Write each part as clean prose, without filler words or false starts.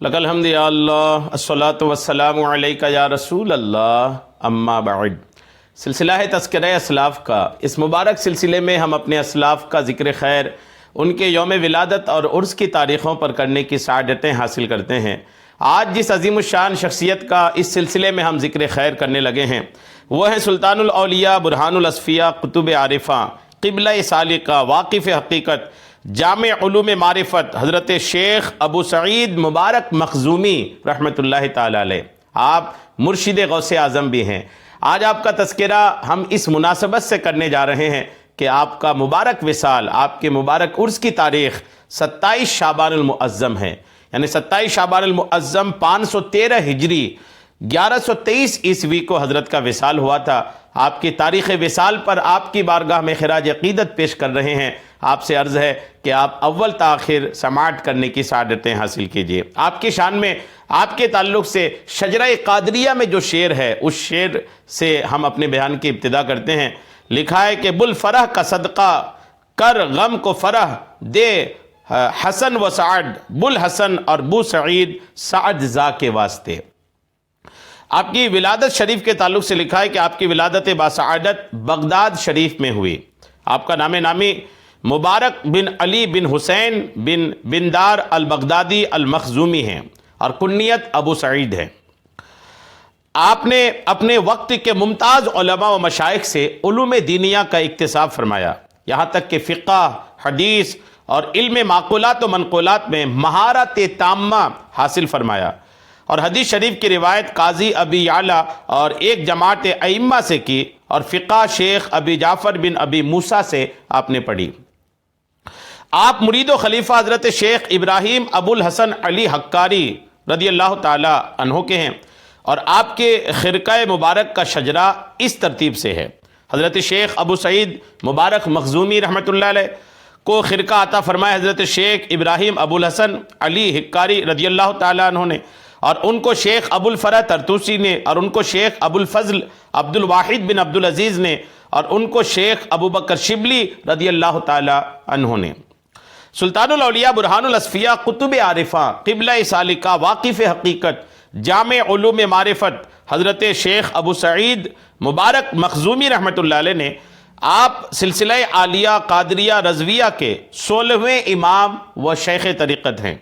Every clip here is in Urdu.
لک الحمد یا اللہ الصلاۃ والسلام علیک یا رسول اللہ اما بعد۔ سلسلہ ہے تذکرہ اسلاف کا۔ اس مبارک سلسلے میں ہم اپنے اسلاف کا ذکر خیر، ان کے یوم ولادت اور عرس کی تاریخوں پر کرنے کی سعادتیں حاصل کرتے ہیں۔ آج جس عظیم الشان شخصیت کا اس سلسلے میں ہم ذکر خیر کرنے لگے ہیں وہ ہیں سلطان الاولیاء، برہان الاصفیاء، قطب عارفہ، قبلہ سالکہ، واقف حقیقت، جامع علوم معرفت، حضرت شیخ ابو سعید مبارک مخزومی رحمۃ اللہ تعالی علیہ۔ آپ مرشد غوث اعظم بھی ہیں۔ آج آپ کا تذکرہ ہم اس مناسبت سے کرنے جا رہے ہیں کہ آپ کا مبارک وصال، آپ کے مبارک عرس کی تاریخ 27 شعبان المعظم ہے، یعنی 27 شعبان المعظم 513 ہجری 1123 عیسوی کو حضرت کا وصال ہوا تھا۔ آپ کی تاریخ وصال پر آپ کی بارگاہ میں خراج عقیدت پیش کر رہے ہیں۔ آپ سے عرض ہے کہ آپ اول تاخیر سماعت کرنے کی سعادتیں حاصل کیجیے۔ آپ کی شان میں، آپ کے تعلق سے شجرہ قادریہ میں جو شعر ہے اس شعر سے ہم اپنے بیان کی ابتدا کرتے ہیں۔ لکھا ہے کہ بل فرح کا صدقہ کر غم کو فرح دے حسن و سعد، بل حسن اور بو سعید سعد ذا کے واسطے۔ آپ کی ولادت شریف کے تعلق سے لکھا ہے کہ آپ کی ولادت باسعادت بغداد شریف میں ہوئی۔ آپ کا نام نامی مبارک بن علی بن حسین بن بندار البغدادی المخزومی ہیں اور کنیت ابو سعید ہے۔ آپ نے اپنے وقت کے ممتاز علماء و مشائخ سے علوم دینیہ کا اکتساب فرمایا، یہاں تک کہ فقہ، حدیث اور علم معقولات و منقولات میں مہارت تامہ حاصل فرمایا، اور حدیث شریف کی روایت قاضی ابی یعلا اور ایک جماعت ائمہ سے کی، اور فقہ شیخ ابی جعفر بن ابی موسیٰ سے آپ نے پڑھی۔ آپ مرید و خلیفہ حضرت شیخ ابراہیم ابو الحسن علی حقاری رضی اللہ تعالی عنہ کے ہیں، اور آپ کے خرقہ مبارک کا شجرہ اس ترتیب سے ہے۔ حضرت شیخ ابو سعید مبارک مخزومی رحمۃ اللہ علیہ کو خرقہ عطا فرمائے حضرت شیخ ابراہیم ابو الحسن علی حقاری رضی اللہ تعالی عنہ نے، اور ان کو شیخ ابو الفرح ترتوسی نے، اور ان کو شیخ ابو الفضل عبد الواحد بن عبد العزیز نے، اور ان کو شیخ ابو بکر شبلی رضی اللہ تعالی عنہ نے۔ سلطان الاولیاء، برہان الاصفیاء، قطب عارفہ، قبلہ سالکہ، واقف حقیقت، جامع علوم معرفت حضرت شیخ ابو سعید مبارک مخزومی رحمۃ اللہ علیہ نے، آپ سلسلہ عالیہ قادریہ رضویہ کے 16ویں امام و شیخ طریقت ہیں۔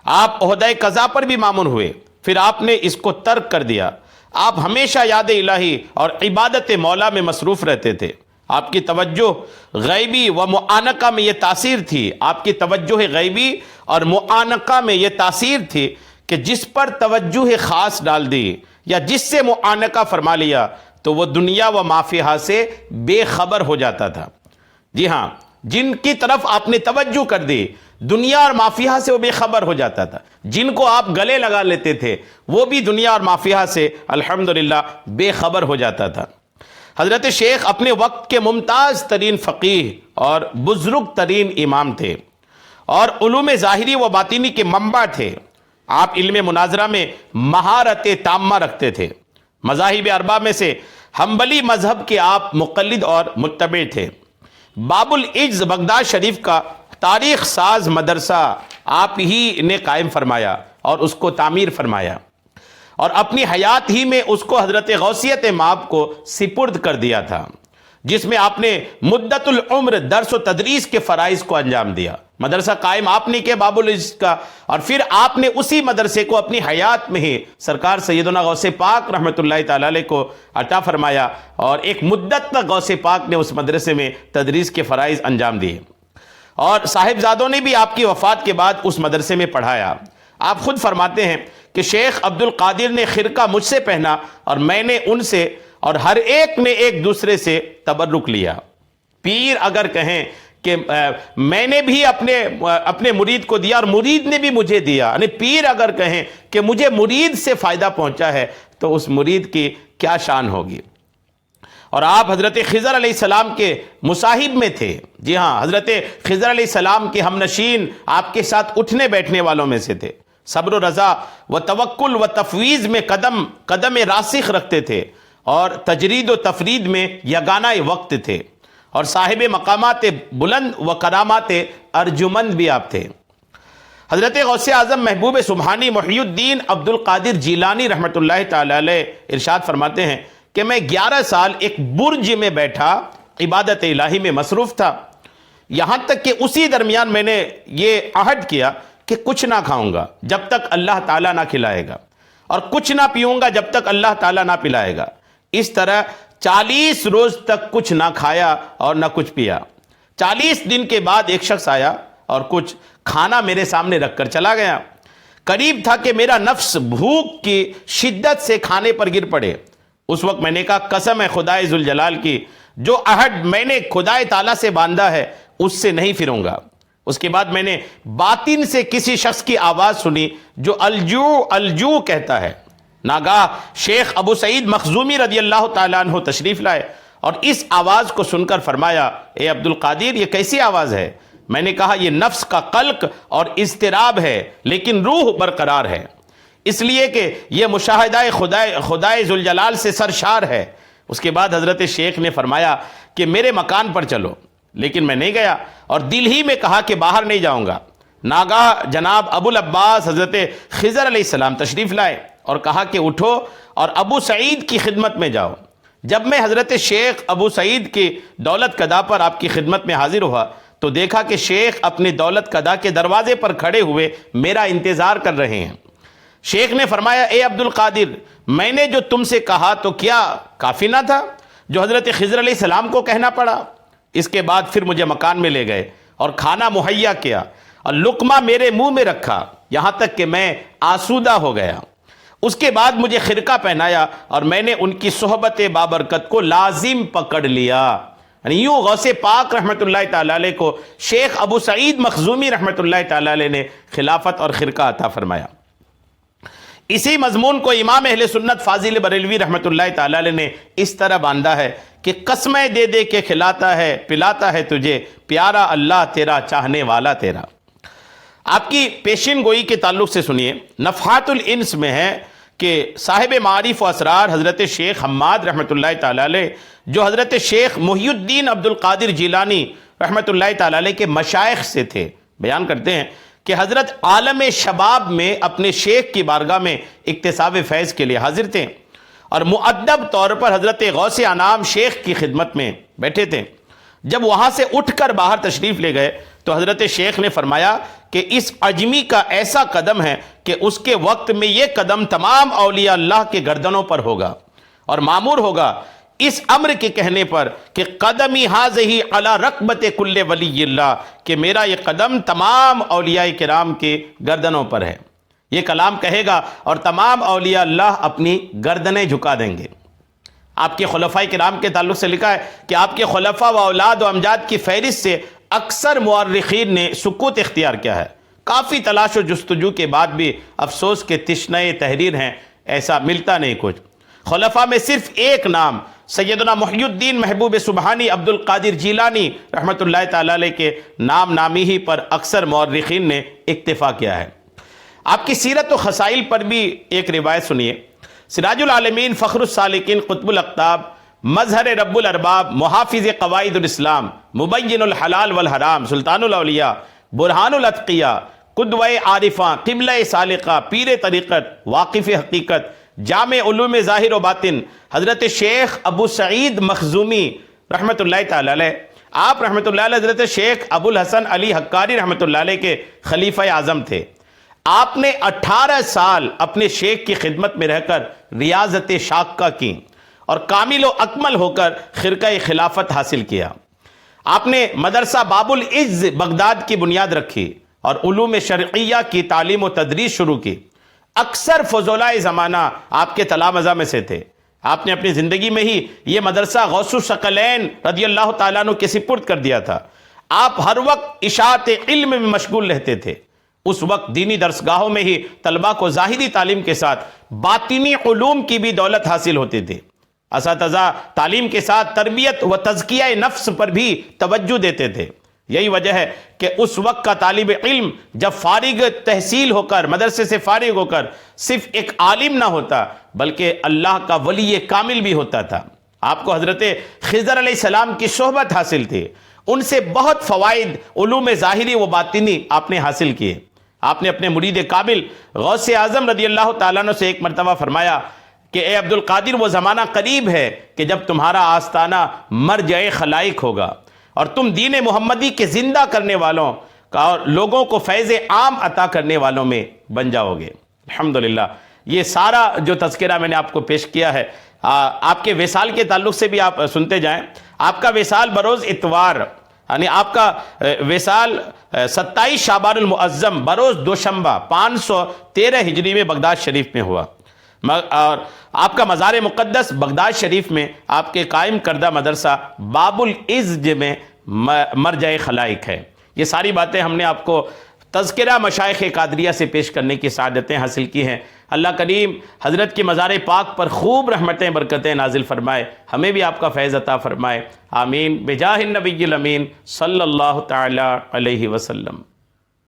آپ عہدہ قضا پر بھی مامون ہوئے، پھر آپ نے اس کو ترک کر دیا۔ آپ ہمیشہ یاد الہی اور عبادت مولا میں مصروف رہتے تھے۔ آپ کی توجہ غیبی و معانقہ میں یہ تاثیر تھی، آپ کی توجہ غیبی اور معانقہ میں یہ تاثیر تھی کہ جس پر توجہ خاص ڈال دی یا جس سے معانقہ فرما لیا تو وہ دنیا و ما فیہا سے بے خبر ہو جاتا تھا۔ جی ہاں، جن کی طرف آپ نے توجہ کر دی دنیا اور ما فیہا سے وہ بے خبر ہو جاتا تھا، جن کو آپ گلے لگا لیتے تھے وہ بھی دنیا اور ما فیہا سے الحمدللہ بے خبر ہو جاتا تھا۔ حضرت شیخ اپنے وقت کے ممتاز ترین فقیہ اور بزرگ ترین امام تھے، اور علوم ظاہری و باطنی کے منبع تھے۔ آپ علم مناظرہ میں مہارت تامہ رکھتے تھے۔ مذاہب اربعہ میں سے حنبلی مذہب کے آپ مقلد اور متبع تھے۔ باب العجز بغداد شریف کا تاریخ ساز مدرسہ آپ ہی نے قائم فرمایا اور اس کو تعمیر فرمایا، اور اپنی حیات ہی میں اس کو حضرت غوثیت مآب کو سپرد کر دیا تھا، جس میں آپ نے مدت العمر درس و تدریس کے فرائض کو انجام دیا۔ مدرسہ قائم آپ نے کیا باب العجز کا، اور پھر آپ نے اسی مدرسے کو اپنی حیات میں ہی سرکار سیدنا غوث پاک رحمۃ اللہ تعالی علیہ کو عطا فرمایا، اور ایک مدت تک غوث پاک نے اس مدرسے میں تدریس کے فرائض انجام دیے، اور صاحبزادوں نے بھی آپ کی وفات کے بعد اس مدرسے میں پڑھایا۔ آپ خود فرماتے ہیں کہ شیخ عبد القادر نے خرقہ مجھ سے پہنا اور میں نے ان سے، اور ہر ایک نے ایک دوسرے سے تبرک لیا۔ پیر اگر کہیں کہ میں نے بھی اپنے مرید کو دیا اور مرید نے بھی مجھے دیا، یعنی پیر اگر کہیں کہ مجھے مرید سے فائدہ پہنچا ہے تو اس مرید کی کیا شان ہوگی۔ اور آپ حضرت خضر علیہ السلام کے مصاحب میں تھے۔ جی ہاں، حضرت خضر علیہ السلام کے ہم نشین، آپ کے ساتھ اٹھنے بیٹھنے والوں میں سے تھے۔ صبر و رضا و توکل و تفویض میں قدم راسخ رکھتے تھے، اور تجرید و تفرید میں یگانہ وقت تھے، اور صاحب مقامات بلند و کرامات ارجمند بھی آپ تھے۔ حضرت غوث اعظم محبوب سبحانی محی الدین عبد القادر جیلانی رحمۃ اللہ تعالی علیہ ارشاد فرماتے ہیں کہ میں 11 سال ایک برج میں بیٹھا عبادت الہی میں مصروف تھا، یہاں تک کہ اسی درمیان میں نے یہ عہد کیا کہ کچھ نہ کھاؤں گا جب تک اللہ تعالیٰ نہ کھلائے گا، اور کچھ نہ پیوں گا جب تک اللہ تعالیٰ نہ پلائے گا۔ اس طرح 40 روز تک کچھ نہ کھایا اور نہ کچھ پیا۔ 40 دن کے بعد ایک شخص آیا اور کچھ کھانا میرے سامنے رکھ کر چلا گیا۔ قریب تھا کہ میرا نفس بھوک کی شدت سے کھانے پر گر پڑے۔ اس وقت میں نے کہا قسم ہے خدائے ذوالجلال کی، جو عہد میں نے خدائے تعالیٰ سے باندھا ہے اس سے نہیں پھروں گا۔ اس کے بعد میں نے باطن سے کسی شخص کی آواز سنی جو الجو الجو کہتا ہے۔ ناگاہ شیخ ابو سعید مخزومی رضی اللہ تعالیٰ عنہ تشریف لائے اور اس آواز کو سن کر فرمایا، اے عبد القادر یہ کیسی آواز ہے؟ میں نے کہا یہ نفس کا قلق اور اضطراب ہے لیکن روح برقرار ہے، اس لیے کہ یہ مشاہدہ خدائے ذوالجلال سے سرشار ہے۔ اس کے بعد حضرت شیخ نے فرمایا کہ میرے مکان پر چلو، لیکن میں نہیں گیا اور دل ہی میں کہا کہ باہر نہیں جاؤں گا۔ ناگاہ جناب ابو العباس حضرت خضر علیہ السلام تشریف لائے اور کہا کہ اٹھو اور ابو سعید کی خدمت میں جاؤ۔ جب میں حضرت شیخ ابو سعید کی دولت قدا پر آپ کی خدمت میں حاضر ہوا تو دیکھا کہ شیخ اپنی دولت قدا کے دروازے پر کھڑے ہوئے میرا انتظار کر رہے ہیں۔ شیخ نے فرمایا، اے عبد القادر میں نے جو تم سے کہا تو کیا کافی نہ تھا جو حضرت خضر علیہ السلام کو کہنا پڑا؟ اس کے بعد پھر مجھے مکان میں لے گئے اور کھانا مہیا کیا اور لقمہ میرے منہ میں رکھا یہاں تک کہ میں آسودہ ہو گیا۔ اس کے بعد مجھے خرقہ پہنایا اور میں نے ان کی صحبت بابرکت کو لازم پکڑ لیا۔ یعنی یوں غوث پاک رحمۃ اللہ تعالی علیہ کو شیخ ابو سعید مخزومی رحمۃ اللہ تعالی علیہ نے خلافت اور خرقہ عطا فرمایا۔ اسی مضمون کو امام اہل سنت فاضل بریلوی رحمۃ اللہ تعالی علیہ نے اس طرح باندھا ہے کہ قسمیں دے دے کے کھلاتا ہے پلاتا ہے تجھے، پیارا اللہ تیرا چاہنے والا تیرا۔ آپ کی پیشین گوئی کے تعلق سے سنیے، نفحات الانس میں ہے کہ صاحب معارف و اسرار حضرت شیخ حماد رحمۃ اللہ تعالی علیہ جو حضرت شیخ محی الدین عبد القادر جیلانی رحمۃ اللہ تعالی علیہ کے مشائخ سے تھے، بیان کرتے ہیں کہ حضرت عالم شباب میں اپنے شیخ کی بارگاہ میں اکتساب فیض کے لیے حاضر تھے اور مؤدب طور پر حضرت غوث انام شیخ کی خدمت میں بیٹھے تھے۔ جب وہاں سے اٹھ کر باہر تشریف لے گئے تو حضرت شیخ نے فرمایا کہ اس عجمی کا ایسا قدم ہے کہ اس کے وقت میں یہ قدم تمام اولیاء اللہ کے گردنوں پر ہوگا اور معمور ہوگا اس امر کے کہنے پر کہ قدمی ہذہی علی رقبت کل ولی اللہ، کہ میرا یہ قدم تمام اولیاء کرام کے گردنوں پر ہے۔ یہ کلام کہے گا اور تمام اولیاء اللہ اپنی گردنیں جھکا دیں گے۔ آپ کے خلفاء کرام کے تعلق سے لکھا ہے کہ آپ کے خلفاء و اولاد و امجاد کی فہرست سے اکثر مورخین نے سکوت اختیار کیا ہے۔ کافی تلاش و جستجو کے بعد بھی افسوس کے تشنہ تحریر ہیں، ایسا ملتا نہیں کچھ۔ خلفاء میں صرف ایک نام سیدنا محی الدین محبوب سبحانی عبد القادر جیلانی رحمۃ اللہ تعالی علیہ کے نام نامی ہی پر اکثر مورخین نے اکتفا کیا ہے۔ آپ کی سیرت و خصائل پر بھی ایک روایت سنیے۔ سراج العالمین فخر السالکین قطب الاقطاب مظہر رب الارباب محافظ قواعد الاسلام مبین الحلال والحرام سلطان الاولیاء برہان الاتقیاء قدوہ عارفاں قبلہ سالقہ پیر طریقت واقف حقیقت جامع علوم ظاہر و باطن حضرت شیخ ابو سعید مخزومی رحمۃ اللہ تعالی علیہ، آپ رحمۃ اللہ علیہ حضرت شیخ ابو الحسن علی حقاری رحمۃ اللہ علیہ کے خلیفہ اعظم تھے۔ آپ نے 18 سال اپنے شیخ کی خدمت میں رہ کر ریاضت شاقہ کی اور کامل و اکمل ہو کر خرقہ خلافت حاصل کیا۔ آپ نے مدرسہ باب العز بغداد کی بنیاد رکھی اور علوم شرعیہ کی تعلیم و تدریس شروع کی۔ اکثر فضلاء زمانہ آپ کے تلامذہ میں سے تھے۔ آپ نے اپنی زندگی میں ہی یہ مدرسہ غوث الثقلین رضی اللہ تعالیٰ عنہ کے سپرد کر دیا تھا۔ آپ ہر وقت اشاعت علم میں مشغول رہتے تھے۔ اس وقت دینی درسگاہوں میں ہی طلبہ کو ظاہری تعلیم کے ساتھ باطنی علوم کی بھی دولت حاصل ہوتی تھی۔ اساتذہ تعلیم کے ساتھ تربیت و تزکیہ نفس پر بھی توجہ دیتے تھے۔ یہی وجہ ہے کہ اس وقت کا طالب علم جب فارغ تحصیل ہو کر مدرسے سے فارغ ہو کر صرف ایک عالم نہ ہوتا بلکہ اللہ کا ولی کامل بھی ہوتا تھا۔ آپ کو حضرت خضر علیہ السلام کی صحبت حاصل تھی، ان سے بہت فوائد علوم ظاہری و باطنی آپ نے حاصل کیے۔ آپ نے اپنے مرید کامل غوث اعظم رضی اللہ تعالیٰ عنہ سے ایک مرتبہ فرمایا کہ اے عبد القادر، وہ زمانہ قریب ہے کہ جب تمہارا آستانہ مرجع خلائق ہوگا اور تم دین محمدی کے زندہ کرنے والوں کا اور لوگوں کو فیض عام عطا کرنے والوں میں بن جاؤ گے۔ الحمدللہ یہ سارا جو تذکرہ میں نے آپ کو پیش کیا ہے، آپ کے وصال کے تعلق سے بھی آپ سنتے جائیں۔ آپ کا وصال بروز اتوار، یعنی آپ کا وصال 27 شعبان المعظم بروز دوشنبہ 513 ہجری میں بغداد شریف میں ہوا، اور آپ کا مزار مقدس بغداد شریف میں آپ کے قائم کردہ مدرسہ باب العز میں مرجع خلائق ہے۔ یہ ساری باتیں ہم نے آپ کو تذکرہ مشائخ قادریہ سے پیش کرنے کی سعادتیں حاصل کی ہیں۔ اللہ کریم حضرت کی مزار پاک پر خوب رحمتیں برکتیں نازل فرمائے، ہمیں بھی آپ کا فیض عطا فرمائے، آمین بجاہ النبی الامین صلی اللہ تعالی علیہ وسلم۔